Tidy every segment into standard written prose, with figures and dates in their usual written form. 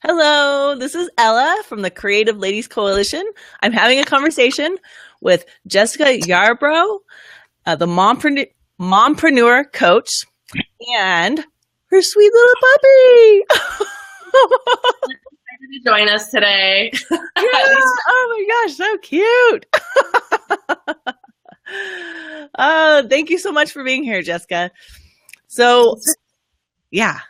Hello, this is Ella from the Creative Ladies Coalition. I'm having a conversation with Jessica Yarbrough, the mompreneur coach, and her sweet little puppy. To join us today. Yeah, oh my gosh, so cute. Thank you so much for being here, Jessica. So, yeah.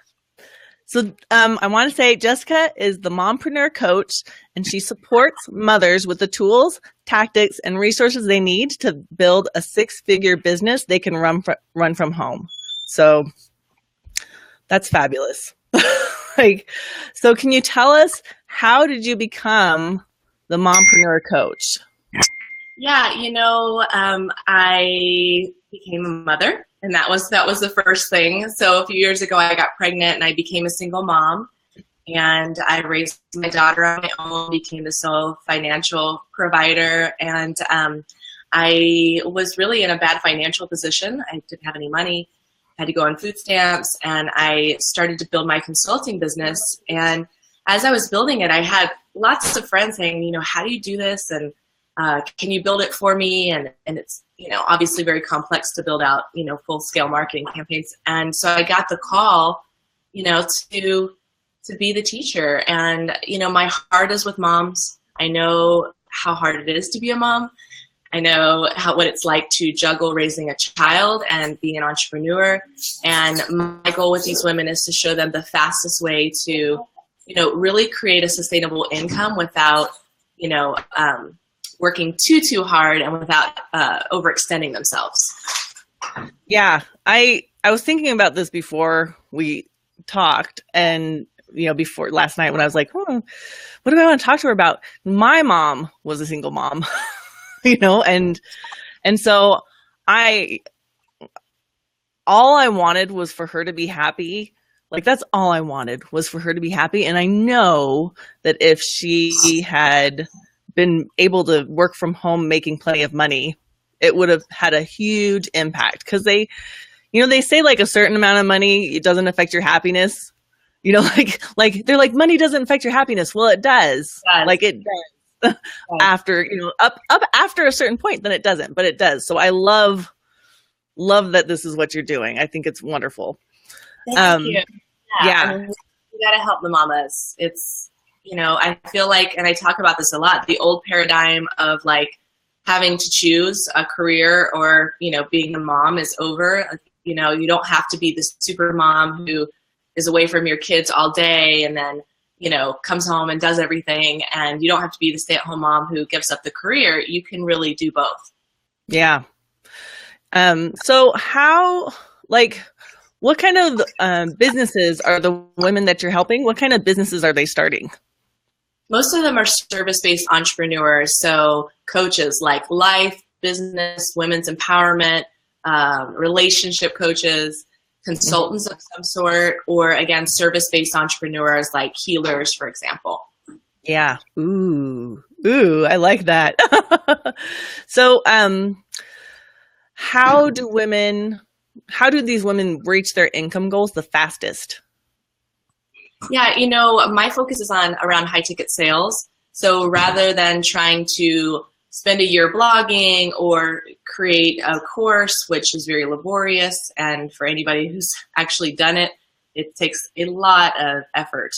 I want to say Jessica is the mompreneur coach, and she supports mothers with the tools, tactics, and resources they need to build a six-figure business they can run from home. So that's fabulous. So can you tell us, how did you become the mompreneur coach? Yeah, I became a mother, and that was the first thing. So a few years ago, I got pregnant, and I became a single mom, and I raised my daughter on my own, became the sole financial provider, and I was really in a bad financial position. I didn't have any money, had to go on food stamps, and I started to build my consulting business. And as I was building it, I had lots of friends saying, how do you do this? And can you build it for me? And it's, obviously very complex to build out, full-scale marketing campaigns. And so I got the call, to be the teacher. And, my heart is with moms. I know how hard it is to be a mom. I know what it's like to juggle raising a child and being an entrepreneur. And my goal with these women is to show them the fastest way to, really create a sustainable income without, working too hard and without overextending themselves. Yeah, I was thinking about this before we talked, and before last night when I was like, what do I want to talk to her about? My mom was a single mom, and so all I wanted was for her to be happy. Like, that's all I wanted, was for her to be happy. And I know that if she had been able to work from home making plenty of money, it would have had a huge impact, because they say like a certain amount of money, it doesn't affect your happiness. Like they're like, money doesn't affect your happiness. Well, it does. Like it does. After, up after a certain point, then it doesn't, but it does. So I love that this is what you're doing. I think it's wonderful. Thank you. Yeah. I mean, you got to help the mamas. It's, I feel like, and I talk about this a lot, the old paradigm of like having to choose a career or, being a mom is over. You don't have to be the super mom who is away from your kids all day and then, comes home and does everything. And you don't have to be the stay-at-home mom who gives up the career. You can really do both. Yeah. So what kind of businesses are the women that you're helping? What kind of businesses are they starting? Most of them are service-based entrepreneurs, so coaches like life, business, women's empowerment, relationship coaches, consultants of some sort, or again, service-based entrepreneurs like healers, for example. Yeah. Ooh, I like that. So, how do these women reach their income goals the fastest? Yeah, my focus is around high ticket sales. So rather than trying to spend a year blogging or create a course, which is very laborious, and for anybody who's actually done it, it takes a lot of effort,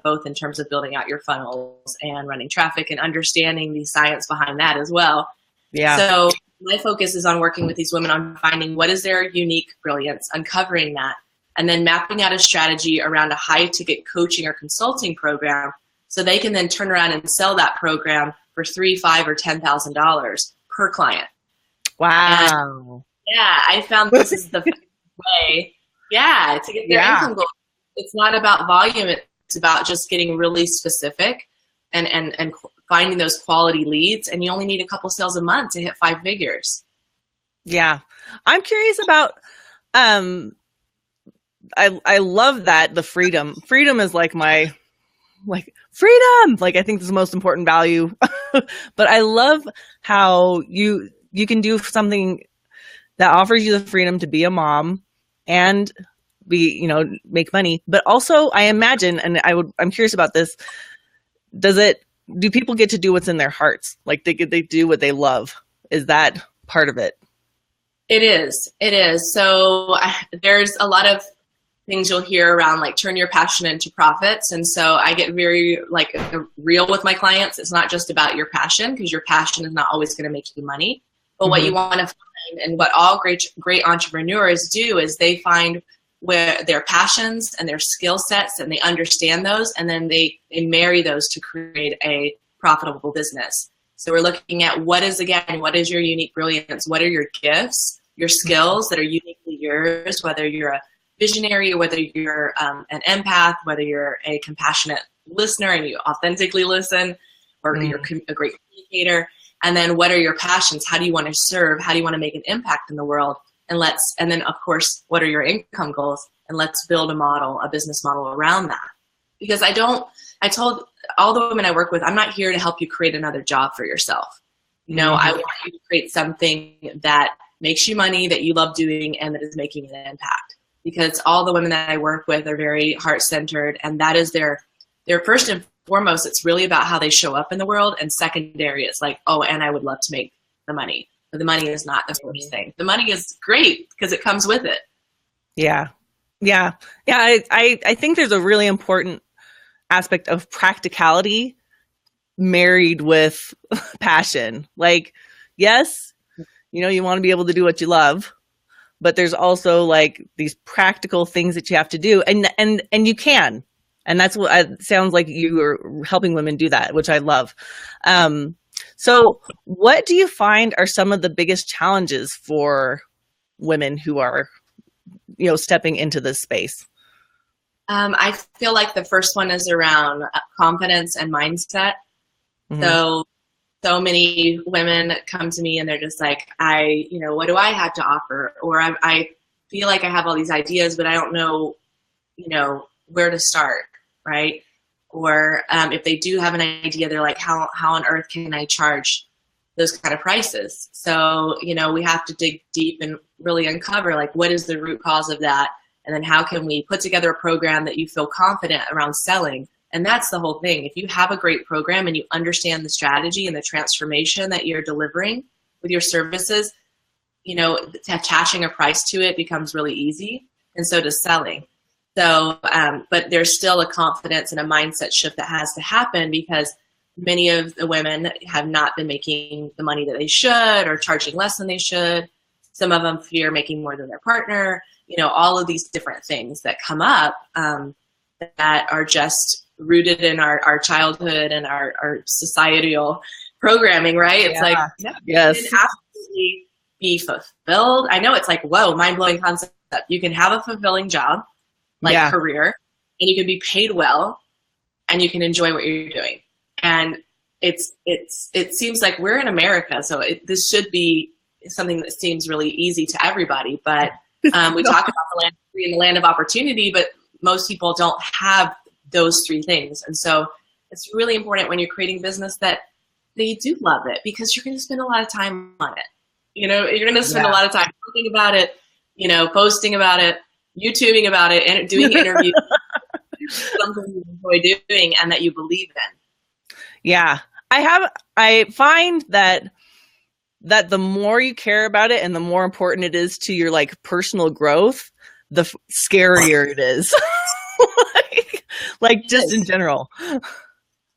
both in terms of building out your funnels and running traffic and understanding the science behind that as well. Yeah. So my focus is on working with these women on finding what is their unique brilliance, uncovering that, and then mapping out a strategy around a high-ticket coaching or consulting program so they can then turn around and sell that program for $3,000, $5,000, or $10,000 per client. Wow. And yeah, I found this is the way, to get their income goal. It's not about volume. It's about just getting really specific and finding those quality leads. And you only need a couple sales a month to hit 5 figures. Yeah. I'm curious about I love that, the freedom. Freedom is like my freedom. Like, I think this is the most important value. But I love how you can do something that offers you the freedom to be a mom and make money. But also I imagine, and I'm curious about this, do people get to do what's in their hearts? Like they do what they love? Is that part of it? It is. It is. So there's a lot of things you'll hear around like turn your passion into profits. And so I get very like real with my clients. It's not just about your passion, because your passion is not always going to make you money. But what you want to find, and what all great entrepreneurs do, is they find where their passions and their skill sets, and they understand those, and then they marry those to create a profitable business. So we're looking at what is your unique brilliance? What are your gifts, your skills that are uniquely yours, whether you're a visionary, whether you're an empath, whether you're a compassionate listener and you authentically listen, or you're a great communicator. And then what are your passions? How do you want to serve? How do you want to make an impact in the world? And then of course, what are your income goals? And let's build a business model around that. Because I told all the women I work with, I'm not here to help you create another job for yourself. I want you to create something that makes you money, that you love doing, and that is making an impact. Because all the women that I work with are very heart-centered, and that is their first and foremost. It's really about how they show up in the world, and secondary, it's like, oh, and I would love to make the money. But the money is not the first thing. The money is great because it comes with it. Yeah. I think there's a really important aspect of practicality married with passion. Like, yes, you want to be able to do what you love, but there's also like these practical things that you have to do, and you can, and that's what it sounds like you are helping women do that, which I love. So what do you find are some of the biggest challenges for women who are, stepping into this space? I feel like the first one is around confidence and mindset. So many women come to me and they're just like, what do I have to offer? Or I feel like I have all these ideas, but I don't know, where to start, right? Or if they do have an idea, they're like, how on earth can I charge those kind of prices? So, we have to dig deep and really uncover, like, what is the root cause of that? And then how can we put together a program that you feel confident around selling? And that's the whole thing. If you have a great program and you understand the strategy and the transformation that you're delivering with your services, attaching a price to it becomes really easy. And so does selling. So, but there's still a confidence and a mindset shift that has to happen, because many of the women have not been making the money that they should, or charging less than they should. Some of them fear making more than their partner, all of these different things that come up that are just rooted in our childhood and our societal programming, right? It's like, no, yes, you can absolutely be fulfilled. I know it's like, whoa, mind-blowing concept. You can have a fulfilling job, career, and you can be paid well, and you can enjoy what you're doing. And it seems like we're in America, so this should be something that seems really easy to everybody. But we talk about the land of free and the land of opportunity, but most people don't have those three things. And so it's really important when you're creating business that you do love it, because you're going to spend a lot of time on it. You're going to spend a lot of time thinking about it, posting about it, YouTubing about it, and doing interviews. Something you enjoy doing and that you believe in. Yeah. I find that the more you care about it and the more important it is to your personal growth, the scarier it is. like just in general.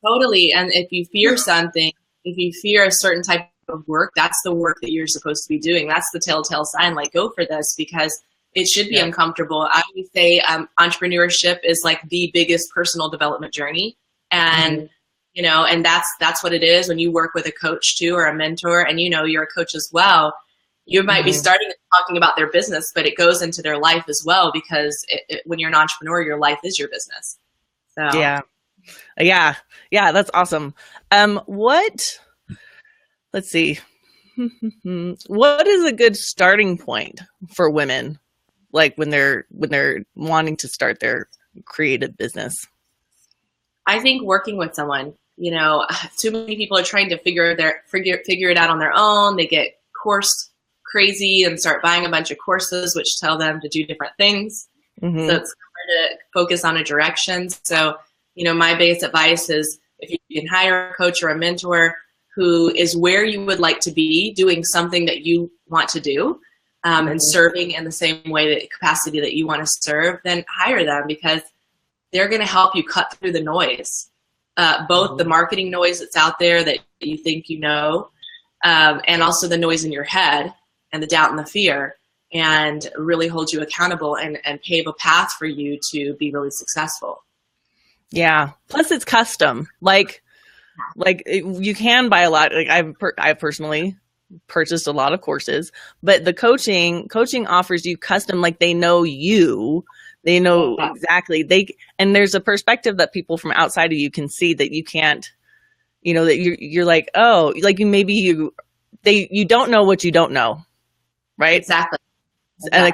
Totally. And if you fear something, if you fear a certain type of work, that's the work that you're supposed to be doing. That's the telltale sign, go for this, because it should be uncomfortable. I would say entrepreneurship is like the biggest personal development journey. And, and that's what it is when you work with a coach too, or a mentor, and you're a coach as well. You might be starting talking about their business, but it goes into their life as well, because when you're an entrepreneur, your life is your business. So yeah, that's awesome. Let's see. What is a good starting point for women, when they're wanting to start their creative business? I think working with someone. Too many people are trying to figure it out on their own. They get course crazy and start buying a bunch of courses which tell them to do different things. So Mm-hmm. it's hard to focus on a direction. So, my biggest advice is if you can hire a coach or a mentor who is where you would like to be, doing something that you want to do, and serving in the same way, that capacity that you want to serve, then hire them, because they're going to help you cut through the noise, both the marketing noise that's out there that you think and also the noise in your head and the doubt and the fear, and really hold you accountable and pave a path for you to be really successful. Yeah. Plus it's custom. Like you can buy a lot. Like I've personally purchased a lot of courses, but the coaching offers you custom, like they know you, they know exactly and there's a perspective that people from outside of you can see that you can't, that you're like, oh, like you don't know what you don't know. Right. Exactly. And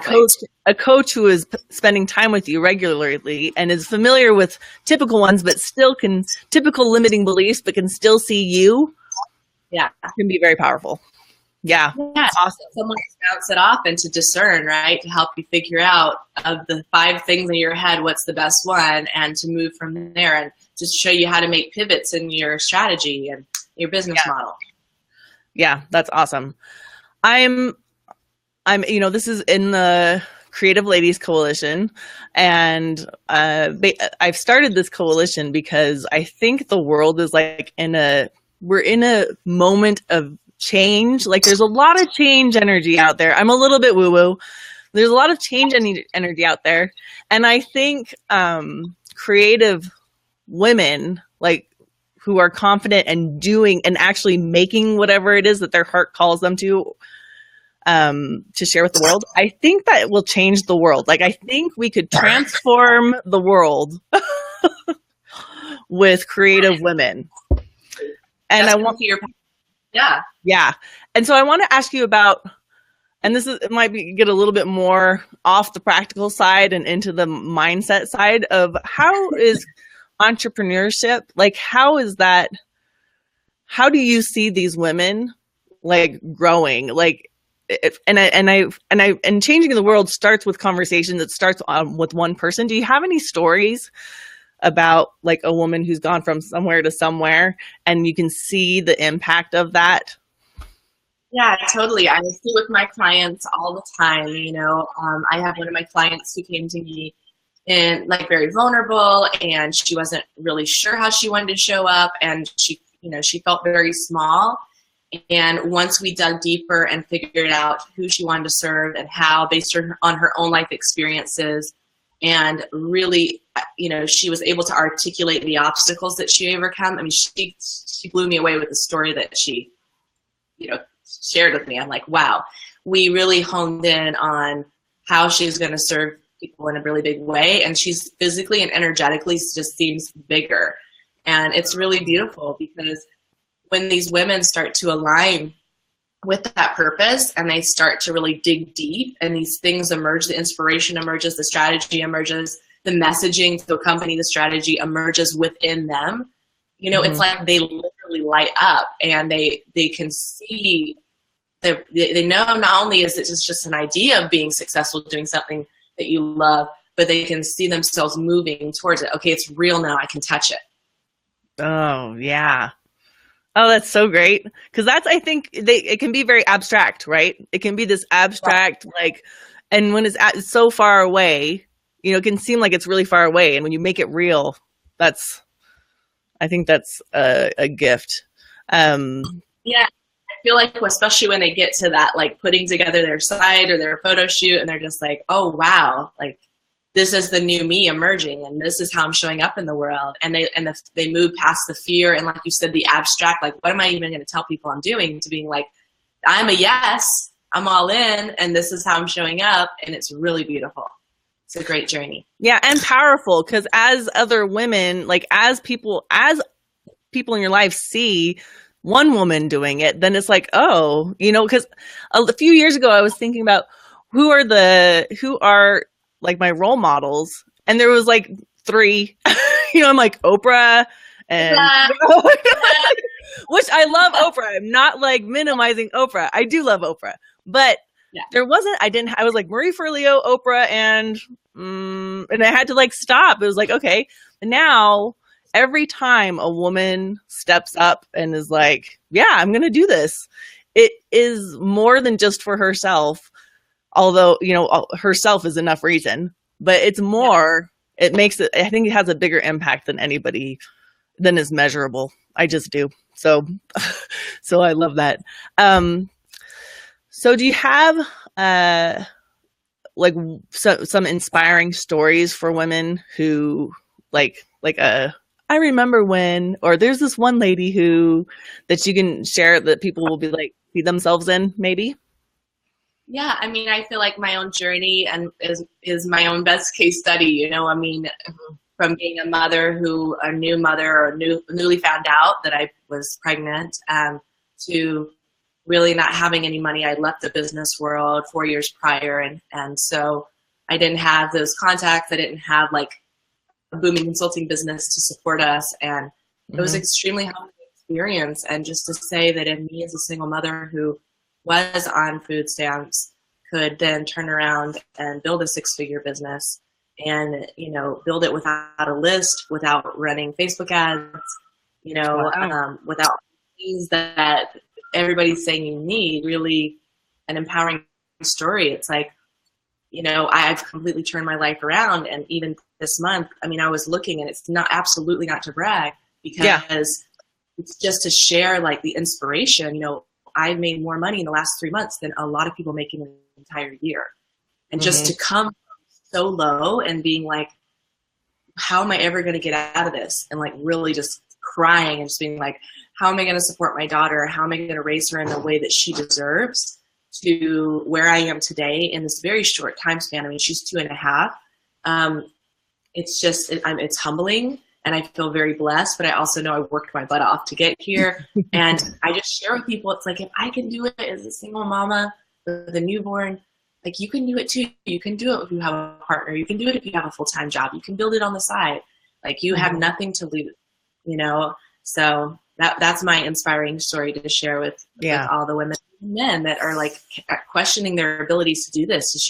a coach who is spending time with you regularly and is familiar with typical ones, but still typical limiting beliefs, but can still see you. Yeah. Can be very powerful. Yeah. Awesome. Someone to bounce it off and to discern, right? To help you figure out, of the 5 things in your head, what's the best one, and to move from there, and just show you how to make pivots in your strategy and your business model. Yeah. That's awesome. I'm, this is in the Creative Ladies Coalition, and I've started this coalition because I think the world is like we're in a moment of change. Like there's a lot of change energy out there. I'm a little bit woo-woo. There's a lot of change energy out there. And I think creative women, like, who are confident and doing and actually making whatever it is that their heart calls them to share with the world, I think that will change the world. Like I think we could transform the world with creative women. And I want yeah. And so I want to ask you about, and it might get a little bit more off the practical side and into the mindset side of how is entrepreneurship, like how do you see these women like growing? Like, and changing the world starts with conversation that starts with one person. Do you have any stories about like a woman who's gone from somewhere to somewhere and you can see the impact of that? Yeah, totally. I see with my clients all the time. I have one of my clients who came to me and like very vulnerable, and she wasn't really sure how she wanted to show up, and she felt very small. And once we dug deeper and figured out who she wanted to serve and how, based on her own life experiences, and really, she was able to articulate the obstacles that she overcome. I mean, she blew me away with the story that she, shared with me. I'm like, wow, we really honed in on how she's going to serve people in a really big way. And she's physically and energetically just seems bigger. And it's really beautiful, because when these women start to align with that purpose and they start to really dig deep and these things emerge, the inspiration emerges, the strategy emerges, the messaging to accompany the strategy emerges within them, it's like they literally light up, and they can see, they know not only is it just an idea of being successful, doing something that you love, but they can see themselves moving towards it. Okay, it's real now, I can touch it. Oh, yeah. Oh, that's so great. Because I think it can be very abstract, right? It can be this abstract, like, and when it's so far away, it can seem like it's really far away. And when you make it real, I think that's a gift. Yeah. I feel like, especially when they get to that, like putting together their site or their photo shoot, and they're just like, oh, wow, like this is the new me emerging, and this is how I'm showing up in the world. And they move past the fear and, like you said, the abstract, like, what am I even going to tell people I'm doing, to being like, I'm a yes, I'm all in, and this is how I'm showing up. And it's really beautiful. It's a great journey. Yeah. And powerful, because as other women, like as people in your life see one woman doing it, then it's like, oh, because a few years ago I was thinking about who are like my role models, and there was like 3. I'm like Oprah, and which I love Oprah. I'm not like minimizing Oprah. I do love Oprah, but Yeah. There wasn't, I was like Marie Forleo, Oprah, and I had to like stop. It was like, okay, now every time a woman steps up and is like, yeah, I'm going to do this, it is more than just for herself. Although, herself is enough reason, but it's Yeah. more, it makes it, I think it has a bigger impact than is measurable. I just do. So, so I love that. So do you have, like some inspiring stories for women who I remember when, or there's this one lady that you can share that people will be like, see themselves in, maybe? Yeah, I mean, I feel like my own journey and is my own best case study. I mean, from being a new mother, or newly found out that I was pregnant, to really not having any money. I left the business world 4 years prior, and so I didn't have those contacts. I didn't have like a booming consulting business to support us, and it was extremely humbling experience. And just to say that in me as a single mother who was on food stamps could then turn around and build a 6-figure business, and build it without a list, without running Facebook ads, Wow. without things that everybody's saying you need. Really an empowering story. It's like, I've completely turned my life around. And even this month, I mean, I was looking, and it's not, absolutely not to brag, because Yeah. it's just to share like the inspiration. I made more money in the last 3 months than a lot of people make in an entire year. And just to come so low and being like, how am I ever going to get out of this? And like really just crying and just being like, how am I going to support my daughter? How am I going to raise her in the way that she deserves, to where I am today in this very short time span? I mean, she's 2.5. It's just, it's humbling, and I feel very blessed, but I also know I worked my butt off to get here. And I just share with people, it's like, if I can do it as a single mama with a newborn, like you can do it too. You can do it if you have a partner. You can do it if you have a full-time job. You can build it on the side. Like you have nothing to lose, So that's my inspiring story to share with all the women and men that are like questioning their abilities to do this. Yes,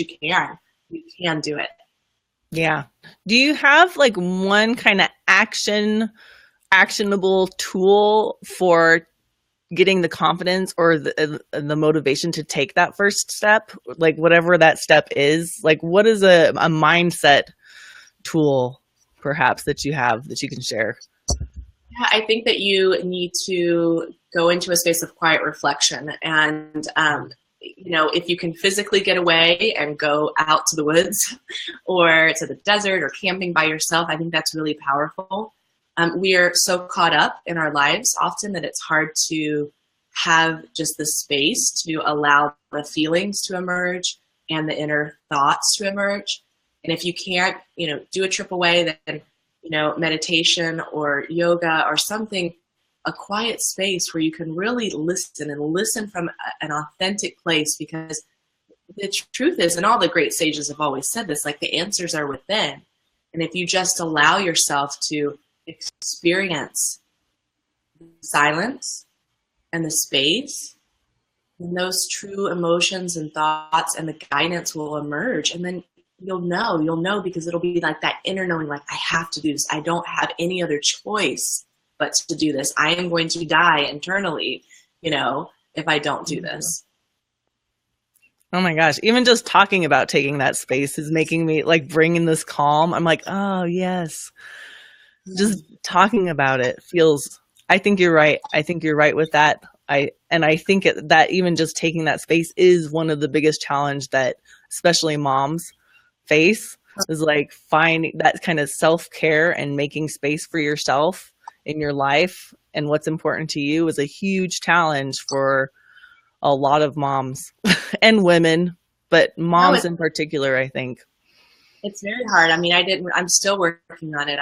you can do it. Yeah. Do you have like one kind of actionable tool for getting the confidence or the motivation to take that first step? Like whatever that step is, like what is a mindset tool perhaps that you have that you can share? Yeah, I think that you need to go into a space of quiet reflection. And, if you can physically get away and go out to the woods or to the desert or camping by yourself, I think that's really powerful. We are so caught up in our lives often that it's hard to have just the space to allow the feelings to emerge and the inner thoughts to emerge. And if you can't, do a trip away, then, meditation or yoga or something, a quiet space where you can really listen from an authentic place. Because the truth is, and all the great sages have always said this, like the answers are within. And if you just allow yourself to experience the silence and the space, then those true emotions and thoughts and the guidance will emerge. And then you'll know because it'll be like that inner knowing, like, I have to do this. I don't have any other choice but to do this. I am going to die internally, if I don't do this. Oh my gosh. Even just talking about taking that space is making me like bringing this calm. I'm like, oh yes. Just talking about it feels, I think you're right. I think you're right with that. I think that even just taking that space is one of the biggest challenge that especially moms face, is like finding that kind of self-care and making space for yourself in your life and what's important to you is a huge challenge for a lot of moms and women, but moms in particular, I think. It's very hard. I mean, I'm still working on it.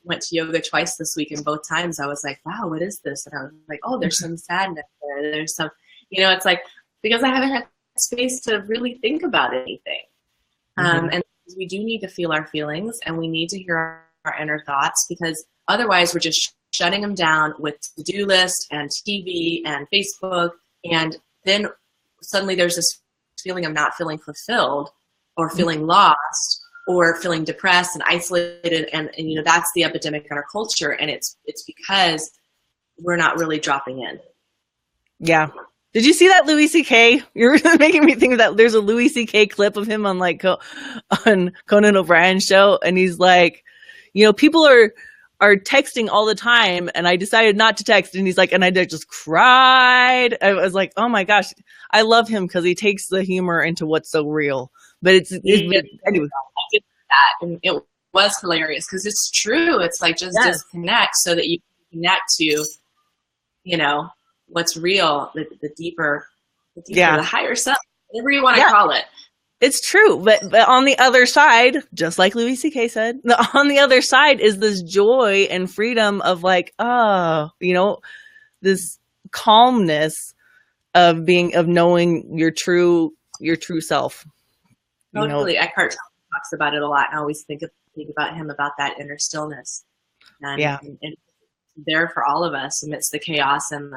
Went to yoga twice this week, and both times I was like, wow, what is this? And I was like, oh, there's some sadness there. There's some, it's like, because I haven't had space to really think about anything. And we do need to feel our feelings, and we need to hear our inner thoughts, because otherwise we're just shutting them down with to-do list and TV and Facebook. And then suddenly there's this feeling of not feeling fulfilled or feeling lost or feeling depressed and isolated. And that's the epidemic in our culture. And it's because we're not really dropping in. Yeah. Did you see that Louis C.K.? You're making me think of that. There's a Louis C.K. clip of him on on Conan O'Brien's show. And he's like, people are texting all the time, and I decided not to text. And he's like, and I just cried. I was like, oh my gosh, I love him because he takes the humor into what's so real. But anyway. I did that, and it was hilarious because it's true. It's like just disconnect so that you can connect to, what's real, the deeper, the higher self, whatever you want to call it. It's true, but on the other side, just like Louis C.K. said, on the other side is this joy and freedom of like, this calmness of knowing your true self. Totally, Eckhart talks about it a lot. I always think about him about that inner stillness, and there for all of us amidst the chaos and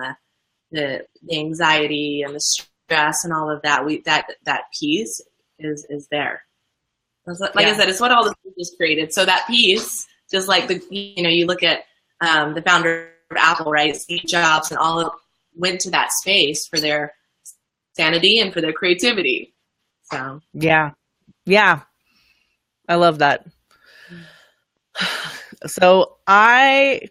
the anxiety and the stress and all of that. That peace is there. Like I said, it's what all the just created. So that peace, just like you look at the founder of Apple, right? Steve Jobs, and all of went to that space for their sanity and for their creativity. So yeah, I love that. So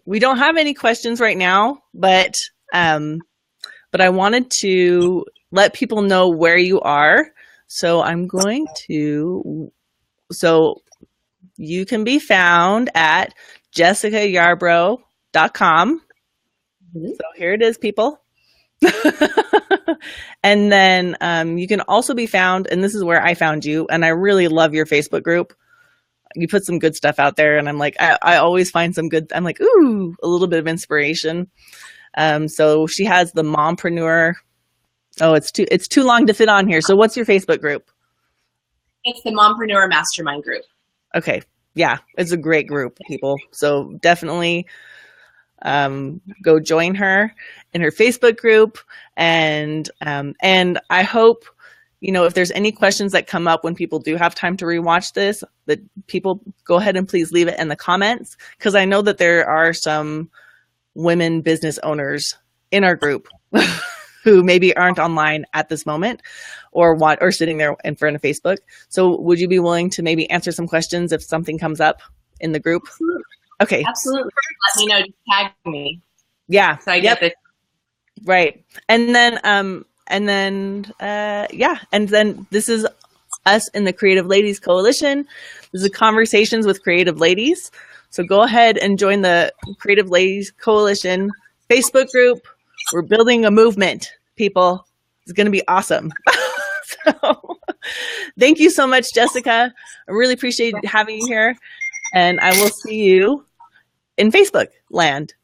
we don't have any questions right now, but I wanted to let people know where you are. So you can be found at jessicayarbrough.com. So here it is, people. And then you can also be found, and this is where I found you, and I really love your Facebook group. You put some good stuff out there, and I'm like, I always find some good, I'm like, ooh, a little bit of inspiration. So she has the Mompreneur. Oh, it's too long to fit on here. So what's your Facebook group? It's the Mompreneur Mastermind group. Okay. Yeah, it's a great group, people. So definitely go join her in her Facebook group. And I hope, if there's any questions that come up when people do have time to rewatch this, that people go ahead and please leave it in the comments. Because I know that there are some women business owners in our group who maybe aren't online at this moment or sitting there in front of Facebook. So would you be willing to maybe answer some questions if something comes up in the group? Absolutely. Okay. Absolutely. Let me know. Just tag me. Yeah. So I get it. Right. And then this is us in the Creative Ladies Coalition. This is Conversations with Creative Ladies. So go ahead and join the Creative Ladies Coalition Facebook group. We're building a movement, people. It's going to be awesome. So thank you so much, Jessica. I really appreciate having you here. And I will see you in Facebook land.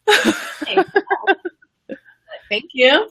Thank you.